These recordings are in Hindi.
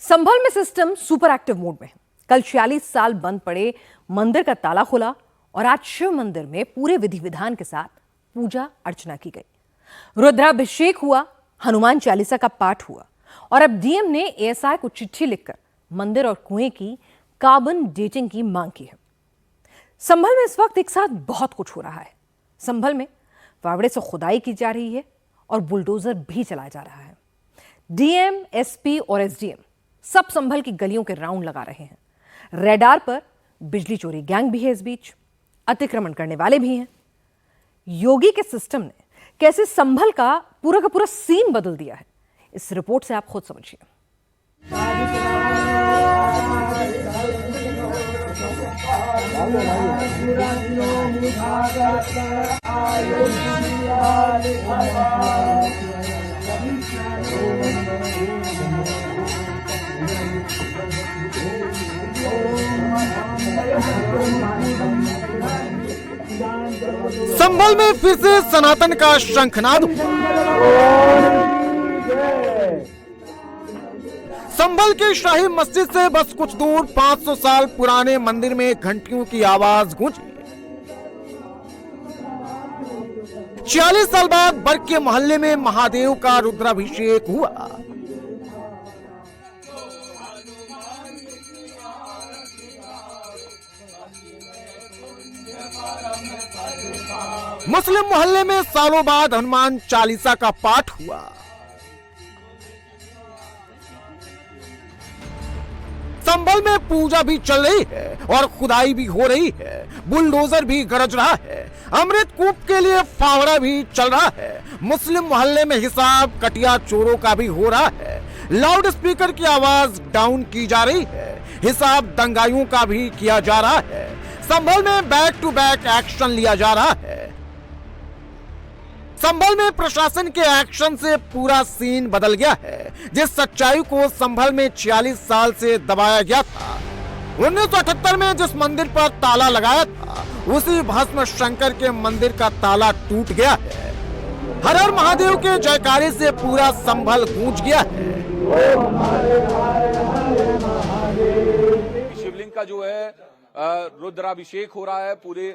संभल में सिस्टम सुपर एक्टिव मोड में है। कल 46 साल बंद पड़े मंदिर का ताला खुला और आज शिव मंदिर में पूरे विधि विधान के साथ पूजा अर्चना की गई। रुद्राभिषेक हुआ, हनुमान चालीसा का पाठ हुआ और अब डीएम ने एएसआई को चिट्ठी लिखकर मंदिर और कुएं की कार्बन डेटिंग की मांग की है। संभल में इस वक्त एक साथ बहुत कुछ हो रहा है। संभल में फावड़े से खुदाई की जा रही है और बुलडोजर भी चलाया जा रहा है। डीएम, एसपी और एसडीएम सब संभल की गलियों के राउंड लगा रहे हैं। रेडार पर बिजली चोरी गैंग भी है, इस बीच अतिक्रमण करने वाले भी हैं। योगी के सिस्टम ने कैसे संभल का पूरा सीन बदल दिया है, इस रिपोर्ट से आप खुद समझिए। संभल में फिर से सनातन का शंखनाद। संभल के शाही मस्जिद से बस कुछ दूर 500 साल पुराने मंदिर में घंटियों की आवाज गूंजी। 46 साल बाद बर्ग के मोहल्ले में महादेव का रुद्राभिषेक हुआ। मुस्लिम मोहल्ले में सालों बाद हनुमान चालीसा का पाठ हुआ। संभल में पूजा भी चल रही है और खुदाई भी हो रही है। बुलडोजर भी गरज रहा है। अमृत कूप के लिए फावड़ा भी चल रहा है। मुस्लिम मोहल्ले में हिसाब कटिया चोरों का भी हो रहा है। लाउड स्पीकर की आवाज डाउन की जा रही है। हिसाब दंगाइयों का भी किया जा रहा है। संभल में बैक टू बैक एक्शन लिया जा रहा है। संभल में प्रशासन के एक्शन से पूरा सीन बदल गया है। जिस सच्चाई को संभल में 46 साल से दबाया गया था, 1978 में जिस मंदिर पर ताला लगाया था, उसी भस्म शंकर के मंदिर का ताला टूट गया है। हर हर महादेव के जयकारे से पूरा संभल गूंज गया है। शिवलिंग का जो है रुद्राभिषेक हो रहा है। पूरे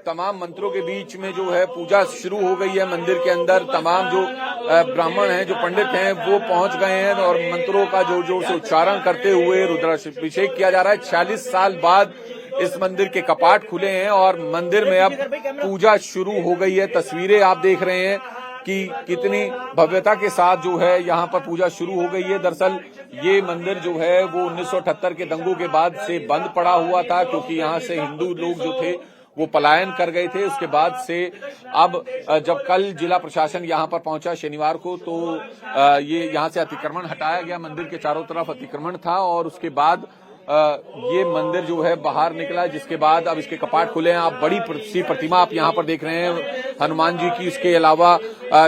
तमाम मंत्रों के बीच में जो है पूजा शुरू हो गई है। मंदिर के अंदर तमाम जो ब्राह्मण हैं, जो पंडित हैं, वो पहुंच गए हैं और मंत्रों का जोर जोर से उच्चारण करते हुए रुद्राभिषेक किया जा रहा है। 46 साल बाद इस मंदिर के कपाट खुले हैं और मंदिर में अब पूजा शुरू हो गई है। तस्वीरें आप देख रहे हैं कि कितनी भव्यता के साथ जो है यहाँ पर पूजा शुरू हो गई है। दरअसल ये मंदिर जो है वो 1978 के दंगों के बाद से बंद पड़ा हुआ था, क्योंकि यहाँ से हिंदू लोग जो थे वो पलायन कर गए थे। उसके बाद से अब जब कल जिला प्रशासन यहाँ पर पहुंचा शनिवार को, तो ये यहाँ से अतिक्रमण हटाया गया। मंदिर के चारों तरफ अतिक्रमण था और उसके बाद ये मंदिर जो है बाहर निकला, जिसके बाद अब इसके कपाट खुले हैं। आप बड़ी सी प्रतिमा आप यहाँ पर देख रहे हैं हनुमान जी की। इसके अलावा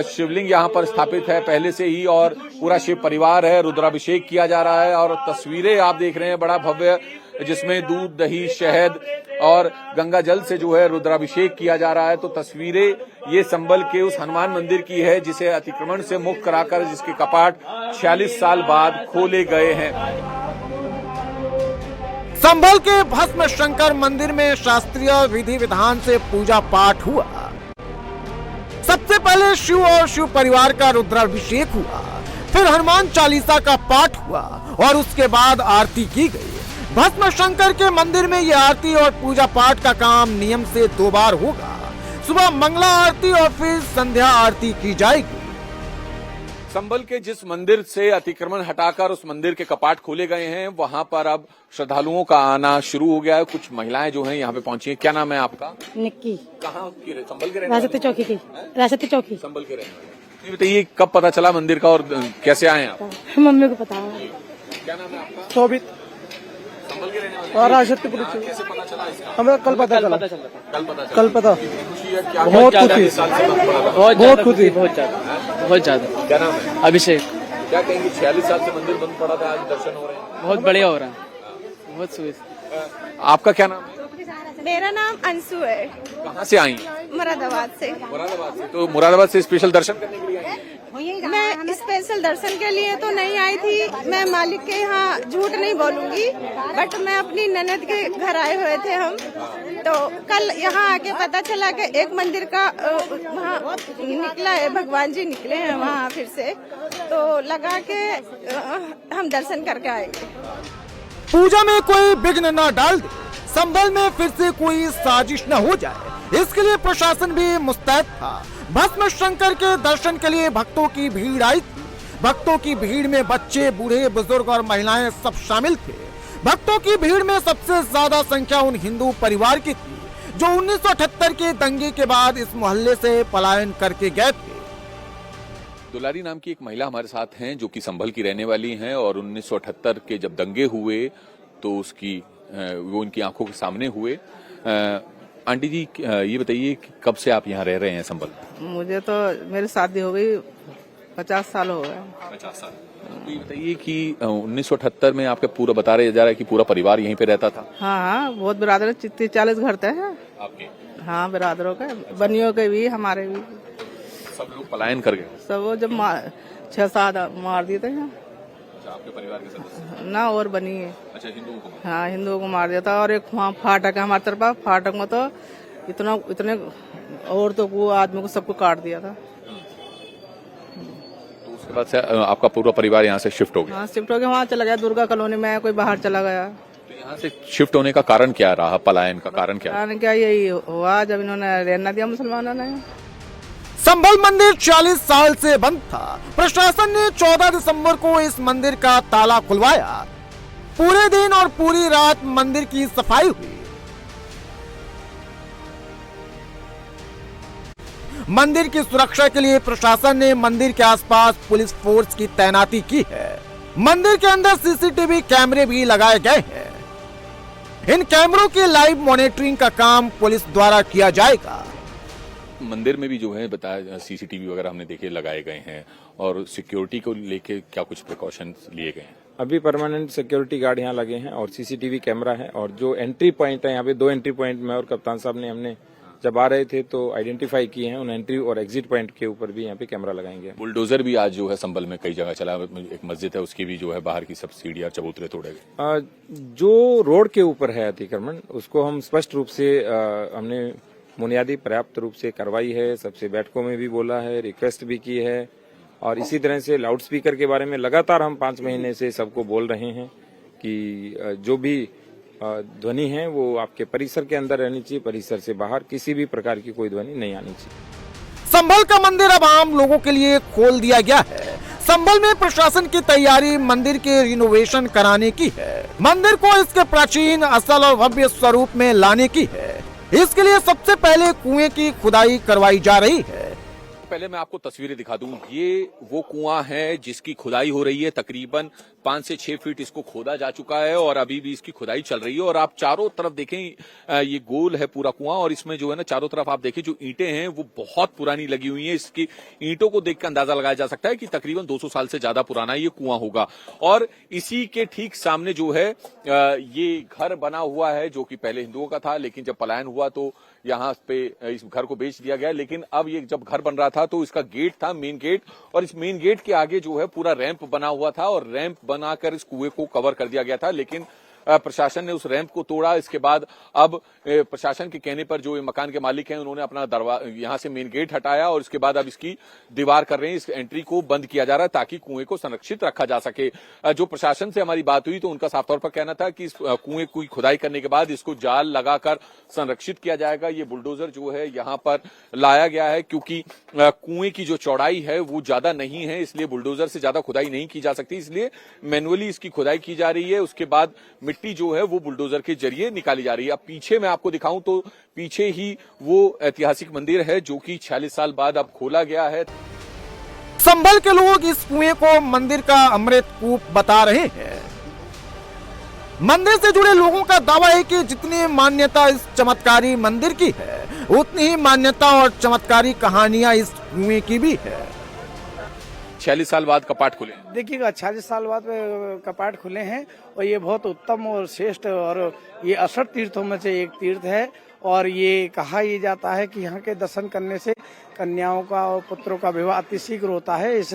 शिवलिंग यहाँ पर स्थापित है पहले से ही और पूरा शिव परिवार है। रुद्राभिषेक किया जा रहा है और तस्वीरें आप देख रहे हैं बड़ा भव्य, जिसमें दूध, दही, शहद और गंगा जल से जो है रुद्राभिषेक किया जा रहा है। तो तस्वीरें ये संभल के उस हनुमान मंदिर की है जिसे अतिक्रमण से मुक्त कराकर जिसके कपाट 46 साल बाद खोले गए हैं। संभल के भस्म शंकर मंदिर में शास्त्रीय विधि विधान से पूजा पाठ हुआ। सबसे पहले शिव और शिव परिवार का रुद्राभिषेक हुआ, फिर हनुमान चालीसा का पाठ हुआ और उसके बाद आरती की गई। भस्म शंकर के मंदिर में ये आरती और पूजा पाठ का काम नियम से 2 बार होगा। सुबह मंगला आरती और फिर संध्या आरती की जाएगी। संभल के जिस मंदिर से अतिक्रमण हटाकर उस मंदिर के कपाट खोले गए हैं, वहां पर अब श्रद्धालुओं का आना शुरू हो गया है। कुछ महिलाएं जो हैं यहाँ पे पहुंची हैं। क्या नाम है आपका? निक्की। कहाँ की? संभल के रहने राजती चौकी की। राजती चौकी। संभल के रहने वाले। ये बताइए कब पता चला मंदिर का और कैसे आए आप? मम्मी को पता है। क्या नाम है आपका? शोभित। संभल के रहने वाले। राजतीपुर। कैसे पता चला इसका? हमें कल पता चला। कल पता। खुशी है। क्या बहुत खुशी। बहुत खुशी। बहुत ज्यादा। क्या नाम है? अभिषेक। क्या कहेंगे? 46 साल से मंदिर बंद पड़ा था, आज दर्शन हो रहे हैं। बहुत बढ़िया हो रहा है, बहुत सुविधा। आपका क्या नाम है? मेरा नाम अंशु है। कहाँ से आई? मुरादाबाद से। मुरादाबाद से। तो मुरादाबाद से स्पेशल दर्शन करने के लिए आई? मैं स्पेशल दर्शन के लिए तो नहीं आई थी। मैं मालिक के यहाँ झूठ नहीं बोलूंगी, बट मैं अपनी ननद के घर आए हुए थे हम। तो कल यहाँ आके पता चला कि एक मंदिर का वहाँ निकला है, भगवान जी निकले हैं वहाँ फिर से, तो लगा के हम दर्शन करके आएंगे। पूजा में कोई विघ्न न डाल दे, संभल में फिर से कोई साजिश न हो जाए, इसके लिए प्रशासन भी मुस्तैद था। भस्म शंकर के दर्शन के लिए भक्तों की भीड़ आई थी। भक्तों की भीड़ में बच्चे, बूढ़े, बुजुर्ग और महिलाएं सब शामिल थे। भक्तों की भीड़ में सबसे ज्यादा संख्या उन हिंदू परिवार की थी जो 1978 के दंगे के बाद इस मोहल्ले से पलायन करके गए थे। दुलारी नाम की एक महिला हमारे साथ हैं जो कि संभल की रहने वाली हैं और 1978 के जब दंगे हुए तो वो उनकी आंखों के सामने हुए। आंटी जी, ये बताइए कि कब से आप यहाँ रह रहे हैं संभल? मुझे तो मेरी शादी हो गई 50 साल हो गए। 50 साल। तो ये बताइए कि 1978 में आपके पूरा बता रहे जा रहा है कि पूरा परिवार यहीं पे रहता था? हाँ, बहुत बिरादर 30-40 घर थे आपके? हाँ, बिरादरों के, बनियों के भी, हमारे भी। सब लोग पलायन कर गए? सब वो जब 6-7 मार दिए थे। अच्छा, आपके परिवार के सदस्य? ना, और बनी है। अच्छा, हिंदुओं को? हाँ, हिंदुओं को मार दिया था। और एक वहाँ फाटक है हमारे तरफ, फाटक में तो इतने औरतों को, आदमी को, सबको काट दिया था। तो उसके बाद से आपका पूरा परिवार यहाँ से शिफ्ट हो गया? हाँ, शिफ्ट हो गया, वहाँ चला गया दुर्गा कॉलोनी में, कोई बाहर चला गया। तो यहाँ से शिफ्ट होने का कारण क्या रहा? पलायन का कारण क्या? कारण क्या यही हुआ जब इन्होंने रहना दिया मुसलमानों ने। संभल मंदिर 40 साल से बंद था। प्रशासन ने 14 दिसंबर को इस मंदिर का ताला खुलवाया। पूरे दिन और पूरी रात मंदिर की सफाई हुई। मंदिर की सुरक्षा के लिए प्रशासन ने मंदिर के आसपास पुलिस फोर्स की तैनाती की है। मंदिर के अंदर सीसीटीवी कैमरे भी लगाए गए हैं। इन कैमरों की लाइव मॉनिटरिंग का काम पुलिस द्वारा किया जाएगा। मंदिर में भी जो है बताया सीसीटीवी वगैरह हमने देखे लगाए गए हैं और सिक्योरिटी को लेके क्या कुछ प्रिकॉशंस लिए गए हैं? अभी परमानेंट सिक्योरिटी गार्ड यहाँ लगे हैं और सीसीटीवी कैमरा है। और जो एंट्री पॉइंट है यहाँ पे 2 एंट्री पॉइंट में और कप्तान साहब ने हमने जब आ रहे थे तो आइडेंटिफाई किए हैं। उन एंट्री और एग्जिट पॉइंट के ऊपर भी यहाँ पे कैमरा लगाएंगे। बुलडोजर भी आज जो है संभल में कई जगह चला। एक मस्जिद है उसकी भी जो है बाहर की सब सीढ़ियां चबूतरे तोड़े गए। जो रोड के ऊपर है अतिक्रमण उसको हम स्पष्ट रूप से हमने बुनियादी पर्याप्त रूप से करवाई है। सबसे बैठकों में भी बोला है, रिक्वेस्ट भी की है और इसी तरह से लाउड स्पीकर के बारे में लगातार हम 5 महीने से सबको बोल रहे हैं कि जो भी ध्वनि है वो आपके परिसर के अंदर रहनी चाहिए, परिसर से बाहर किसी भी प्रकार की कोई ध्वनि नहीं आनी चाहिए। संभल का मंदिर अब आम लोगों के लिए खोल दिया गया है। संभल में प्रशासन की तैयारी मंदिर के रिनोवेशन कराने की है। मंदिर को इसके प्राचीन, असल और भव्य स्वरूप में लाने की है। इसके लिए सबसे पहले कुएं की खुदाई करवाई जा रही है। पहले मैं आपको तस्वीरें दिखा दूं। ये वो कुआं है जिसकी खुदाई हो रही है। तकरीबन 5 से 6 फीट इसको खोदा जा चुका है और अभी भी इसकी खुदाई चल रही है। और आप चारों तरफ देखें, ये गोल है पूरा कुआं और इसमें जो है ना चारों तरफ आप देखें जो ईंटें हैं वो बहुत पुरानी लगी हुई हैं। इसकी ईंटों को देखकर अंदाजा लगाया जा सकता है कि तकरीबन 200 साल से ज्यादा पुराना ये कुआं होगा। और इसी के ठीक सामने जो है ये घर बना हुआ है जो कि पहले हिंदुओं का था, लेकिन जब पलायन हुआ तो यहाँ पे इस घर को बेच दिया गया। लेकिन अब ये जब घर बन रहा था तो इसका गेट था, मेन गेट, और इस मेन गेट के आगे जो है पूरा रैंप बना हुआ था और रैंप बनाकर इस कुएं को कवर कर दिया गया था। लेकिन प्रशासन ने उस रैंप को तोड़ा। इसके बाद अब प्रशासन के कहने पर जो मकान के मालिक हैं उन्होंने अपना दरवाजा यहां से मेन गेट हटाया और इसके बाद अब इसकी दीवार कर रहे हैं। इस एंट्री को बंद किया जा रहा है ताकि कुएं को संरक्षित रखा जा सके। जो प्रशासन से हमारी बात हुई तो उनका साफ तौर पर कहना था कि इस कुएं की खुदाई करने के बाद इसको जाल लगाकर संरक्षित किया जाएगा। ये बुलडोजर जो है यहाँ पर लाया गया है क्योंकि कुएं की जो चौड़ाई है वो ज्यादा नहीं है, इसलिए बुलडोजर से ज्यादा खुदाई नहीं की जा सकती, इसलिए मैनुअली इसकी खुदाई की जा रही है। उसके बाद मिट्टी जो है वो बुलडोजर के जरिए निकाली जा रही है। अब पीछे मैं आपको दिखाऊं तो पीछे ही वो ऐतिहासिक मंदिर है जो कि 46 साल बाद अब खोला गया है। संभल के लोग इस कुएं को मंदिर का अमृत कूप बता रहे हैं। मंदिर से जुड़े लोगों का दावा है कि जितनी मान्यता इस चमत्कारी मंदिर की है उतनी ही मान्यता और चमत्कारी कहानियां इस कुएं की भी है। 46 साल बाद कपाट खुले। देखिएगा 46 साल बाद कपाट खुले हैं और ये बहुत उत्तम और श्रेष्ठ और ये 68 तीर्थों में से एक तीर्थ है और ये कहा ये जाता है कि यहाँ के दर्शन करने से कन्याओं का और पुत्रों का विवाह अतिशीघ्र होता है। इस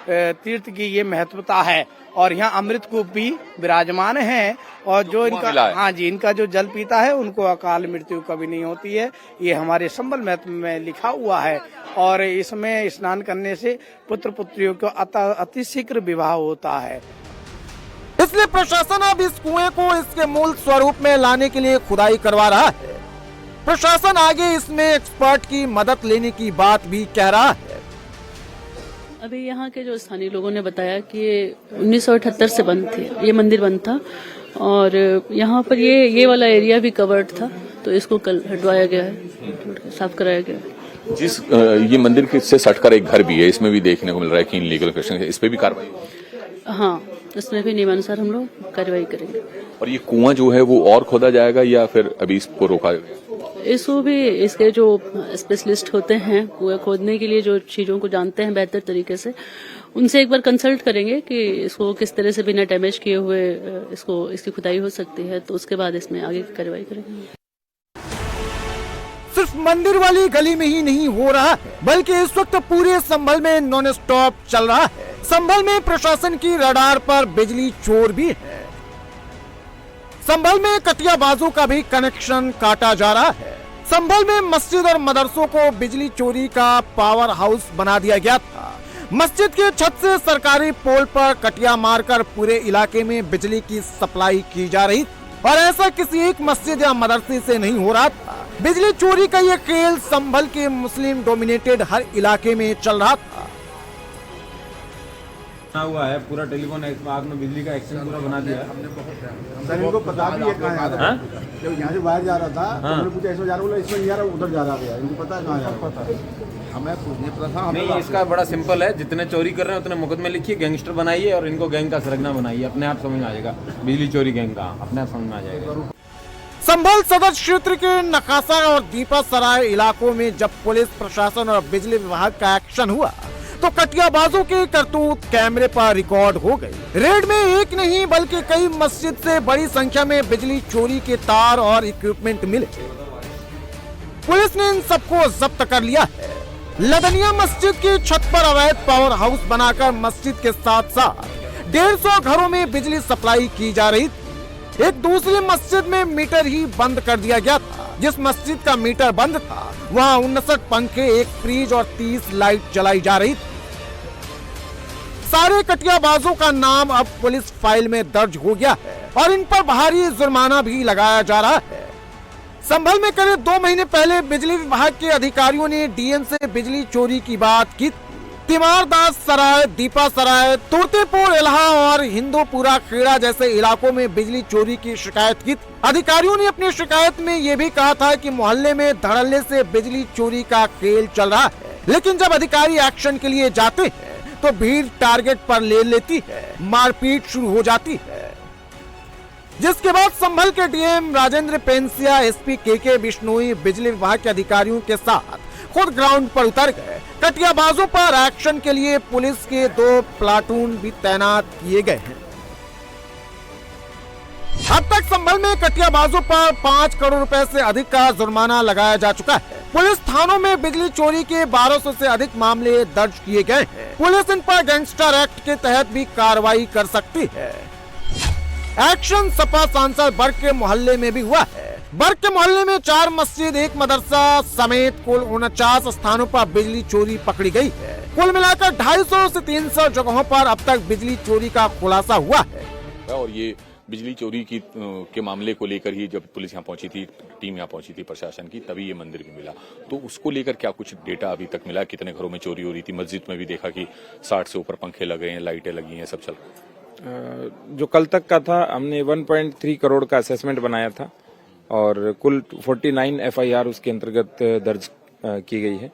तीर्थ की ये महत्वता है। और यहाँ अमृत कूप भी विराजमान है और जो इनका जो जल पीता है उनको अकाल मृत्यु कभी नहीं होती है। ये हमारे संबल महत्व में लिखा हुआ है और इसमें स्नान करने से पुत्र पुत्रियों को अतिशीघ्र विवाह होता है। इसलिए प्रशासन अब इस कुएं को इसके मूल स्वरूप में लाने के लिए खुदाई करवा रहा है। प्रशासन आगे इसमें एक्सपर्ट की मदद लेने की बात भी कह रहा है। अभी यहाँ के जो स्थानीय लोगों ने बताया कि ये 1978 से बंद थे, ये मंदिर बंद था और यहाँ पर ये वाला एरिया भी कवर्ड था, तो इसको कल हटवाया गया है, साफ कराया गया है। जिस ये मंदिर से सटकर एक घर भी है, इसमें भी देखने को मिल रहा है कि इनलीगल क्वेश्चन है, इस पे भी कार्रवाई होगी। हाँ, इसमें भी नियमानुसार हम लोग कार्रवाई करेंगे। और ये कुआं जो है वो और खोदा जाएगा या फिर अभी इसको रोका जाएगा? इसको भी इसके जो स्पेशलिस्ट होते हैं कुएं खोदने के लिए, जो चीजों को जानते हैं बेहतर तरीके से, उनसे एक बार कंसल्ट करेंगे कि इसको किस तरह से बिना डैमेज किए हुए इसकी खुदाई हो सकती है, तो उसके बाद इसमें आगे की कार्रवाई करेंगे। सिर्फ मंदिर वाली गली में ही नहीं हो रहा, बल्कि इस वक्त पूरे संभल में नॉन स्टॉप चल रहा है। संभल में प्रशासन की रडार पर बिजली चोर भी है। संभल में कटियाबाजों का भी कनेक्शन काटा जा रहा है। संभल में मस्जिद और मदरसों को बिजली चोरी का पावर हाउस बना दिया गया था। मस्जिद के छत से सरकारी पोल पर कटिया मारकर पूरे इलाके में बिजली की सप्लाई की जा रही थी और ऐसा किसी एक मस्जिद या मदरसे से नहीं हो रहा था। बिजली चोरी का ये खेल संभल के मुस्लिम डोमिनेटेड हर इलाके में चल रहा था। हुआ है पूरा टेलीफोन आपने बिजली का एक्सचेंज पूरा बना दिया। सर इनको पता भी है कहाँ जा रहा है। जब यहाँ से बाहर जा रहा था तो हमने पूछा इसमें जा रहा, बोला इसमें नहीं जा रहा, उधर जा रहा है। इनको पता है कहाँ जा रहा है। हमें पूछने पता था। नहीं, इसका बड़ा सिंपल है, जितने चोरी कर रहे हैं उतने मुकदमे लिखिए, गैंगस्टर बनाइए और इनको गैंग का सरगना बनाइए, अपने आप समझ में आ जाएगा बिजली चोरी गैंग का, अपने आप समझ में आ जाएगा। संभल सदर क्षेत्र के नकासा और दीपा सराय इलाकों में जब पुलिस प्रशासन और बिजली विभाग का एक्शन हुआ तो कटियाबाजों के करतूत कैमरे पर रिकॉर्ड हो गई। रेड में एक नहीं बल्कि कई मस्जिद से बड़ी संख्या में बिजली चोरी के तार और इक्विपमेंट मिले। पुलिस ने इन सबको जब्त कर लिया है। लदनिया मस्जिद की छत पर अवैध पावर हाउस बनाकर मस्जिद के साथ साथ 150 घरों में बिजली सप्लाई की जा रही थी। एक दूसरी मस्जिद में मीटर ही बंद कर दिया गया था। जिस मस्जिद का मीटर बंद था वहाँ 59 पंखे, एक फ्रिज और 30 लाइट जलाई जा रही थी। सारे कटियाबाजों का नाम अब पुलिस फाइल में दर्ज हो गया है और इन पर भारी जुर्माना भी लगाया जा रहा है। संभल में करीब 2 महीने पहले बिजली विभाग के अधिकारियों ने डीएम से बिजली चोरी की बात की। तिमारदास सराय, दीपा सराय, तुर्तेपुर इलाहा और हिंदूपुरा खेड़ा जैसे इलाकों में बिजली चोरी की शिकायत की। अधिकारियों ने अपनी शिकायत में ये भी कहा था कि मोहल्ले में धड़ल्ले से बिजली चोरी का खेल चल रहा है, लेकिन जब अधिकारी एक्शन के लिए जाते हैं तो भीड़ टारगेट पर ले लेती है, मारपीट शुरू हो जाती है। जिसके बाद संभल के डीएम राजेंद्र पेंसिया, एसपी के बिश्नोई बिजली विभाग के अधिकारियों के साथ खुद ग्राउंड पर उतर गए। कटियाबाजों पर एक्शन के लिए पुलिस के 2 प्लाटून भी तैनात किए गए हैं। अब तक संभल में कटियाबाजों पर 5 करोड़ रुपए से अधिक का जुर्माना लगाया जा चुका है। पुलिस थानों में बिजली चोरी के 1200 से अधिक मामले दर्ज किए गए हैं। पुलिस इन पर गैंगस्टर एक्ट के तहत भी कार्रवाई कर सकती है। एक्शन सपा सांसद बर्ग के मोहल्ले में भी हुआ है। बर्ग के मोहल्ले में 4 मस्जिद, 1 मदरसा समेत कुल 49 स्थानों पर बिजली चोरी पकड़ी गई है। कुल मिलाकर 250 से 300 जगहों पर अब तक बिजली चोरी का खुलासा हुआ है। और ये बिजली चोरी के मामले को लेकर ही जब पुलिस यहाँ पहुंची थी, टीम यहाँ पहुंची थी प्रशासन की, तभी ये मंदिर भी मिला। तो उसको लेकर क्या कुछ डेटा अभी तक मिला? कितने घरों में चोरी हो रही थी? मस्जिद में भी देखा कि 60 से ऊपर पंखे लगे हैं, लाइटें लगी हैं, सब चल रहा है। जो कल तक का था, हमने 1.3 करोड़ का असेसमेंट बनाया था और कुल 49 FIR उसके अंतर्गत दर्ज की गई है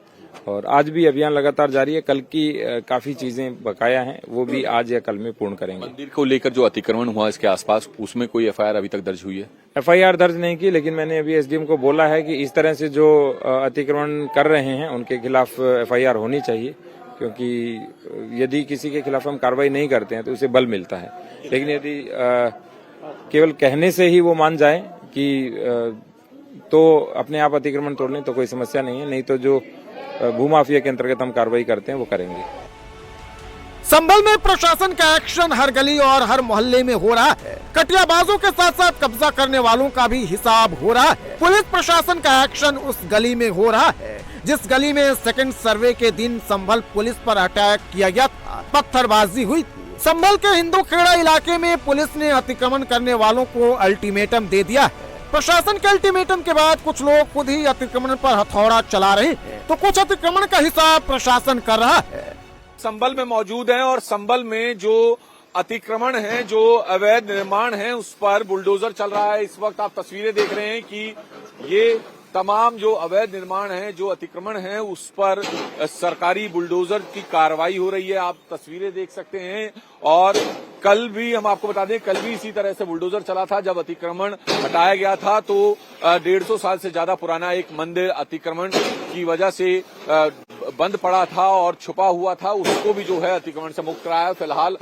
और आज भी अभियान लगातार जारी है। कल की काफी चीजें बकाया हैं, वो भी आज या कल में पूर्ण करेंगे। मंदिर को लेकर जो अतिक्रमण हुआ इसके आसपास, उसमें कोई FIR अभी तक दर्ज हुई है? FIR दर्ज नहीं की, लेकिन मैंने अभी SDM को बोला है कि इस तरह से जो अतिक्रमण कर रहे हैं उनके खिलाफ FIR होनी चाहिए, क्योंकि यदि किसी के खिलाफ हम कार्रवाई नहीं करते हैं तो उसे बल मिलता है। लेकिन यदि केवल कहने से ही वो मान जाए कि तो अपने आप अतिक्रमण तोड़ लें तो कोई समस्या नहीं है, नहीं तो जो भूमाफिया के अंतर्गत हम कार्रवाई करते हैं वो करेंगे। संभल में प्रशासन का एक्शन हर गली और हर मोहल्ले में हो रहा है। कटियाबाजों के साथ साथ कब्जा करने वालों का भी हिसाब हो रहा है। पुलिस प्रशासन का एक्शन उस गली में हो रहा है जिस गली में सेकंड सर्वे के दिन संभल पुलिस पर अटैक किया गया था, पत्थरबाजी हुई थी। संभल के हिंदू खेड़ा इलाके में पुलिस ने अतिक्रमण करने वालों को अल्टीमेटम दे दिया है। प्रशासन के अल्टीमेटम के बाद कुछ लोग खुद ही अतिक्रमण पर हथौड़ा चला रहे हैं, तो कुछ अतिक्रमण का हिसाब प्रशासन कर रहा है। संभल में मौजूद हैं और संभल में जो अतिक्रमण है, जो अवैध निर्माण है, उस पर बुलडोजर चल रहा है। इस वक्त आप तस्वीरें देख रहे हैं कि ये तमाम जो अवैध निर्माण है, जो अतिक्रमण है, उस पर सरकारी बुलडोजर की कार्रवाई हो रही है। आप तस्वीरें देख सकते हैं। और कल भी हम आपको बता दें, कल भी इसी तरह से बुलडोजर चला था जब अतिक्रमण हटाया गया था। तो 150 साल से ज्यादा पुराना एक मंदिर अतिक्रमण की वजह से बंद पड़ा था और छुपा हुआ था, उसको भी जो है अतिक्रमण से मुक्त कराया। फिलहाल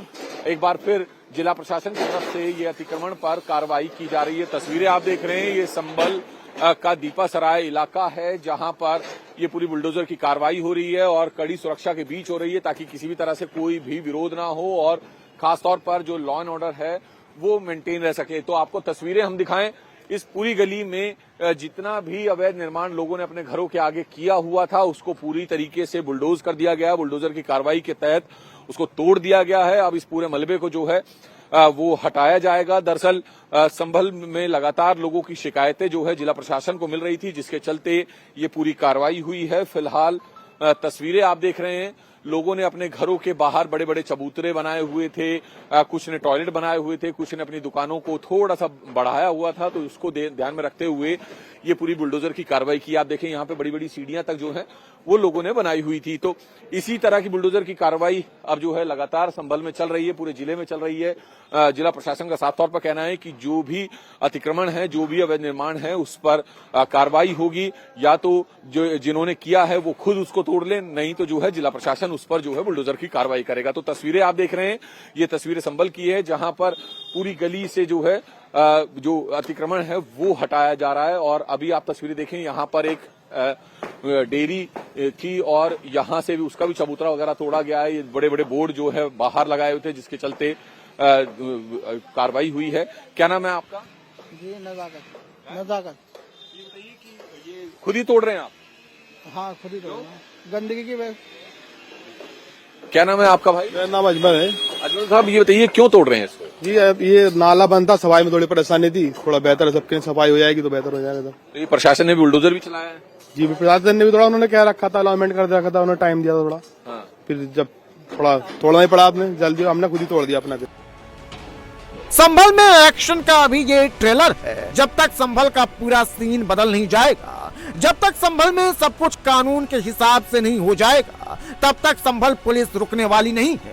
एक बार फिर जिला प्रशासन की तरफ से ये अतिक्रमण पर कार्रवाई की जा रही है। तस्वीरें आप देख रहे हैं, ये संभल का दीपासराय इलाका है जहां पर ये पूरी बुलडोजर की कार्रवाई हो रही है और कड़ी सुरक्षा के बीच हो रही है ताकि किसी भी तरह से कोई भी विरोध ना हो और खासतौर पर जो लॉ एंड ऑर्डर है वो मेंटेन रह सके। तो आपको तस्वीरें हम दिखाएं, इस पूरी गली में जितना भी अवैध निर्माण लोगों ने अपने घरों के आगे किया हुआ था उसको पूरी तरीके से बुलडोज कर दिया गया। बुलडोजर की कार्रवाई के तहत उसको तोड़ दिया गया है। अब इस पूरे मलबे को जो है वो हटाया जाएगा। दरअसल संभल में लगातार लोगों की शिकायतें जो है जिला प्रशासन को मिल रही थी, जिसके चलते ये पूरी कार्रवाई हुई है। फिलहाल तस्वीरें आप देख रहे हैं, लोगों ने अपने घरों के बाहर बड़े बड़े चबूतरे बनाए हुए थे, कुछ ने टॉयलेट बनाए हुए थे, कुछ ने अपनी दुकानों को थोड़ा सा बढ़ाया हुआ था, तो उसको ध्यान में रखते हुए ये पूरी बुलडोजर की कार्रवाई की। आप देखें यहाँ पे बड़ी बड़ी सीढ़ियां तक जो है वो लोगों ने बनाई हुई थी। तो इसी तरह की बुलडोजर की कार्रवाई अब जो है लगातार संभल में चल रही है, पूरे जिले में चल रही है। जिला प्रशासन का साफ तौर पर कहना है कि जो भी अतिक्रमण है, जो भी अवैध निर्माण है, उस पर कार्रवाई होगी। या तो जो जिन्होंने किया है वो खुद उसको तोड़ ले, नहीं तो जो है जिला प्रशासन उस पर जो है बुलडोजर की कार्रवाई करेगा। तो तस्वीरें आप देख रहे हैं, ये तस्वीरें संभल की है जहां पर पूरी गली से जो है जो अतिक्रमण है वो हटाया जा रहा है। और अभी आप तस्वीरें देखें, यहाँ पर एक डेयरी थी और यहाँ से भी उसका भी चबूतरा वगैरह तोड़ा गया है। ये बड़े बड़े बोर्ड जो है बाहर लगाए हुए थे, जिसके चलते कार्रवाई हुई है। क्या नाम है आपका? जी नजाकत। ये बताइए कि ये खुद ही तोड़ रहे हैं आप? हाँ, खुद ही तोड़ रहे हैं, गंदगी की वजह। क्या नाम है आपका भाई? मेरा नाम अजमल है। अजमल साहब, ये बताइए क्यों तोड़ रहे हैं इसको? जी ये नाला बंद था, सफाई में थोड़ी परेशानी थी, थोड़ा बेहतर है, सबके सफाई हो जाएगी तो बेहतर हो जाएगा। तो ये प्रशासन ने भी बुलडोजर भी चलाया है? जी प्रशासन ने भी थोड़ा उन्होंने क्या रखा था, अलाउमेंट कर रखा था, उन्होंने टाइम दिया था थोड़ा। हाँ। फिर जब थोड़ा तोड़ना ही पड़ा आपने जल्दी, हमने खुद ही तोड़ दिया अपना। संभल में एक्शन का अभी ये ट्रेलर है। जब तक संभल का पूरा सीन बदल नहीं जाएगा, जब तक संभल में सब कुछ कानून के हिसाब से नहीं हो जाएगा, तब तक संभल पुलिस रुकने वाली नहीं है।